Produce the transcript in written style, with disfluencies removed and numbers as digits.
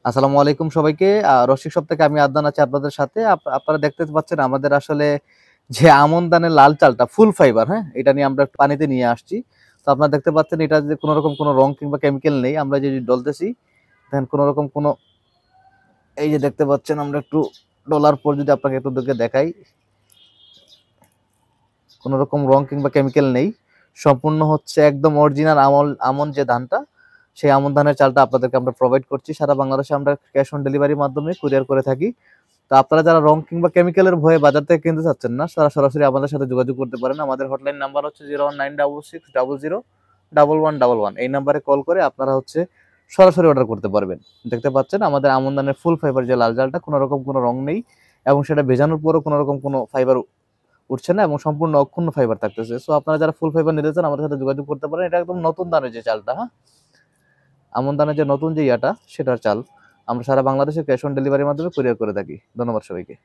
আসসালামু আলাইকুম সবাইকে। রসিক সব থেকে আমি আদনান আছি আপনাদের সাথে। আপনারা দেখতে পাচ্ছেন আমাদের আসলে যে আমন ধানের লাল চালটা ফুল ফাইবার, হ্যাঁ? এটা নিয়ে আমরা পানিতে নিয়ে আসছি। তো আপনারা দেখতে পাচ্ছেন এটা যে কোনো রকম কোনো রং কিংবা কেমিক্যাল নেই। আমরা যে ডলতেছি দেখেন কোনো রকম কোনো এই যে দেখতে পাচ্ছেন আমরা একটু ডলার পর যদি আপনাকে একটু দেখে দেখাই, কোনো রকম রং কিংবা কেমিক্যাল নেই। সম্পূর্ণ হচ্ছে একদম অরিজিনাল আমন যে ধানটা, সেই আমন ধানের চালটা আপনাদেরকে আমরা প্রোভাইড করছি। সারা বাংলাদেশে আমরা ক্যাশ অন ডেলিভারির মাধ্যমে কুরিয়ার করে থাকি। তো আপনারা যারা রং কিংবা কেমিক্যালের ভয়ে বাজার থেকে কিনতে চাচ্ছেন না, তারা সরাসরি আমাদের সাথে যোগাযোগ করতে পারেন। আমাদের হটলাইন নাম্বার হচ্ছে 01966001111। এই নাম্বারে কল করে আপনারা হচ্ছে সরাসরি অর্ডার করতে পারবেন। দেখতে পাচ্ছেন আমাদের আমন ধানের ফুল ফাইবার যে লাল চালটা, কোনো রকম কোনো রং নেই এবং সেটা ভেজানোর পরও কোনো রকম কোনো ফাইবার উঠছে না এবং সম্পূর্ণ অক্ষুণ্ণ ফাইবার থাকতেছে। সো আপনারা যারা ফুল ফাইবার নিতে চান আমাদের সাথে যোগাযোগ করতে পারেন। এটা একদম নতুন দানের যে চালটা, হ্যাঁ, আমন ধানের যে নতুন যে ইয়াটা সেটার চাল আমরা সারা বাংলাদেশে ক্যাশ অন ডেলিভারির মাধ্যমে কুরিয়ার করে থাকি। ধন্যবাদ সবাইকে।